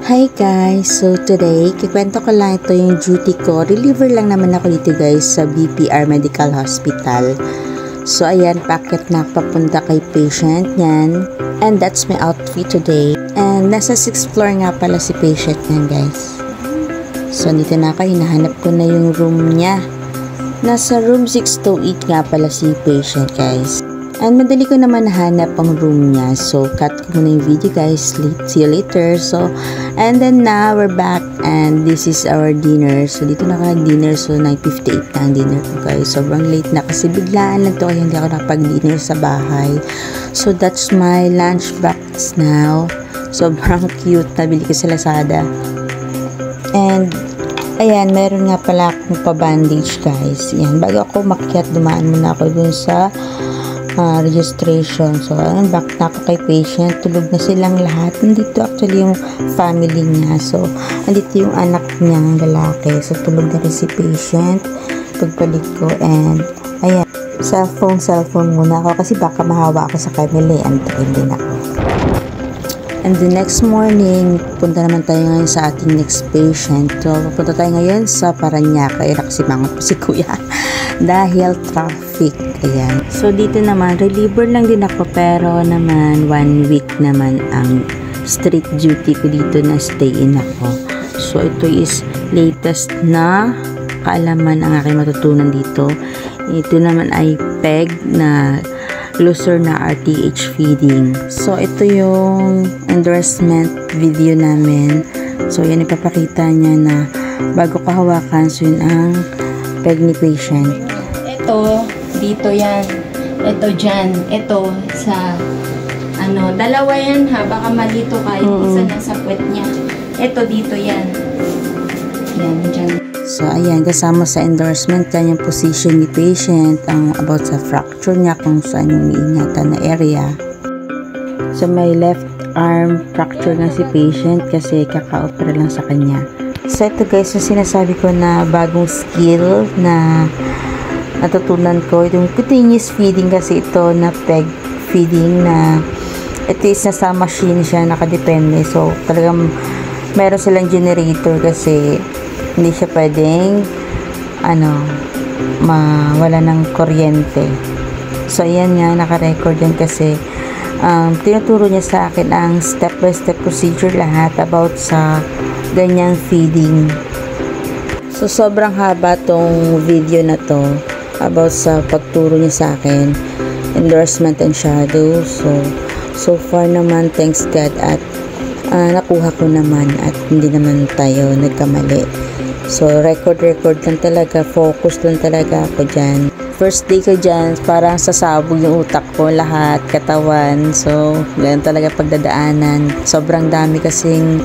Hi guys! So today, kikwento ko lang ito yung duty ko. Reliever lang naman ako dito guys sa BPR Medical Hospital. So ayan, packet na papunta kay patient yan. And that's my outfit today. And nasa 6th floor nga pala si patient yan guys. So dito na ako, hinahanap ko na yung room niya. Nasa room 608 nga pala si patient guys. And madali ko naman nahanap ang room niya. So, cut ko muna yung video guys. See you later. So, and then now, we're back. And this is our dinner. So, dito na dinner. So, 9:58 na ang dinner ko guys. Sobrang late na kasi biglaan lang to. Kaya hindi ako nakapag-dinner sa bahay. So, that's my lunch box now. Sobrang cute. Nabili ko sa Lazada. And, ayan, meron nga pala akong pa-bandage guys. Ayan, bago ako makyat, dumaan muna ako dun sa registration. So, ayan, back na ako kay patient. Tulog na silang lahat. Nandito actually yung family niya. So, nandito yung anak niyang lalaki. So, tulog na rin si patient. Pagbalik ko and, ayan, cellphone muna ako kasi baka mahawa ako sa family. Antayin din ako. And the next morning, punta naman tayo ngayon sa ating next patient. So, pupunta tayo ngayon sa Parañaque. Ayun, nakasimangot po si kuya. Dahil traffic. Ayan. So, dito naman, reliever lang din ako. Pero naman, 1 week naman ang strict duty ko dito na stay-in ako. So, ito is latest na kaalaman ang aking matutunan dito. Ito naman ay PEG na loser na RTH feeding. So, ito yung endorsement video namin. So, yan ipapakita niya na bago ka hawakan, so yun ang PEG ni patient. Ito, dito yan. Ito dyan. Ito sa, dalawa yan ha. Baka malito ka. Yung isa lang sa puwet niya. Ito, dito yan. Yan, dyan. So, ayan, kasama sa endorsement yan yung position ni patient, ang about sa fracture niya, kung saan yung iingatan na area. So, may left arm fracture na si patient kasi kaka-opera lang sa kanya. So, ito guys, yung sinasabi ko na bagong skill na natutunan ko, yung continuous feeding kasi ito na PEG feeding na ito is nasa machine siya, nakadepende. So, talagang meron silang generator kasi hindi siya pwedeng mawala ng kuryente. So, ayan nga, naka-record yan kasi tinuturo niya sa akin ang step-by-step procedure lahat about sa ganyang feeding. So, sobrang haba tong video na to about sa pagturo niya sa akin, endorsement and shadow. So far naman, thanks God, at nakuha ko naman at hindi naman tayo nagkamali. So, record lang talaga, focus lang talaga ako dyan. First day ko dyan, parang sasabog yung utak ko, lahat, katawan. So, ganyan talaga pagdadaanan. Sobrang dami kasing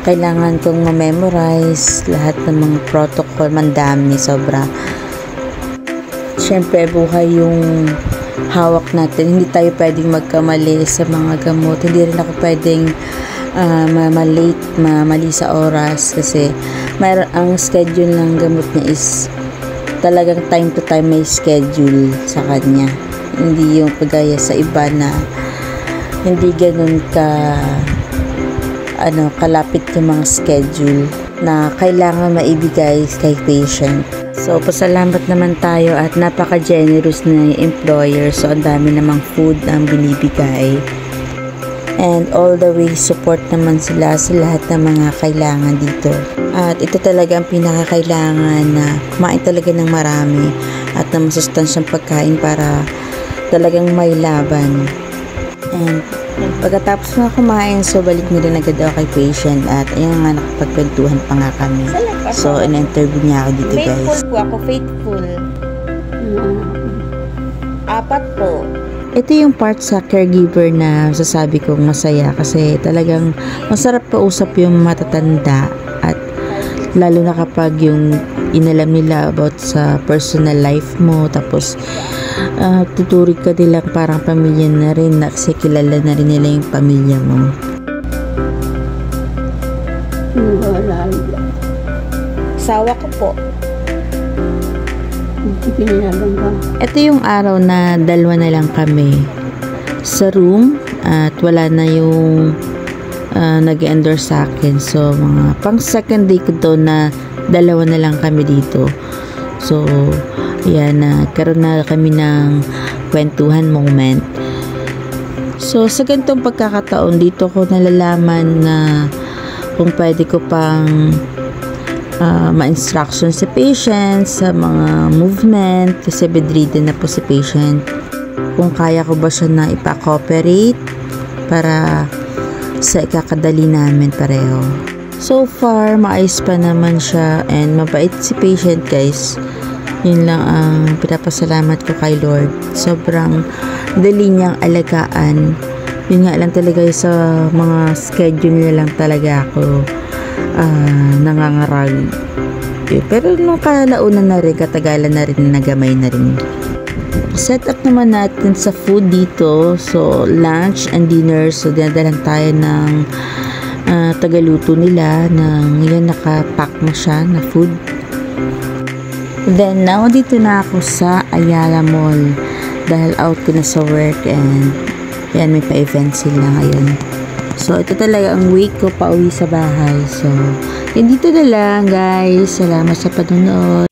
kailangan kong ma-memorize, lahat ng mga protocol, mandami, sobra. Siyempre, buhay yung hawak natin. Hindi tayo pwedeng magkamali sa mga gamot. Hindi rin ako pwedeng mali sa oras kasi ang schedule ng gamot niya is talagang time to time may schedule sa kanya. Hindi yung pagaya sa iba na hindi ganun kalapit yung mga schedule na kailangan maibigay kay patient. So, pasalamat naman tayo at napaka-generous na employer. So, ang dami namang food ang binibigay. And all the way, support naman sila sa lahat ng mga kailangan dito. At ito talaga ang pinakakailangan na kumain talaga ng marami at na masustansyang pagkain para talagang may laban. And pagkatapos nga kumain, so balik na rin agad ako kay patient at ayun nga, nakapagkwentuhan pa nga kami. So, in-interview niya ako dito guys. Faithful po ako, faithful. 4 po. Ito yung part sa caregiver na sasabi kong masaya kasi talagang masarap pausap yung matatanda at lalo na kapag yung inalam nila about sa personal life mo, tapos tuturing ka nilang parang pamilya na rin kasi kilala na rin nila yung pamilya mo. Sawa ko po. Ito yung araw na dalawa na lang kami sa room at wala na yung nag-endorse sa akin. So, mga pang second day ko to na dalawa na lang kami dito. So, yan, nagkaroon na kami ng kwentuhan moment. So, sa ganitong pagkakataon, dito ko nalalaman na kung pwede ko pang ma-instruction si patient sa mga movement kasi bedridden na po si patient. Kung kaya ko ba siya na ipa-cooperate para sa ikakadali namin pareho. So far, maayos pa naman siya and mabait si patient, guys. Yun lang ang pinapasalamat ko kay Lord. Sobrang dali niyang alagaan. Yun nga lang talaga sa mga schedule niya lang talaga ako nangangarag. Pero nung kalaunan na rin, katagalan na rin, nagamay na rin. Set up naman natin sa food dito. So, lunch and dinner. So, dinadalan tayo ng tagaluto nila. Ngayon, nakapack na siya na food. Then, now, dito na ako sa Ayala Mall. Dahil out ko na sa work and yan, may pa-event sila ngayon. So, ito talaga ang week ko pa uwi sa bahay. So, yun dito na lang, guys. Salamat sa panonood.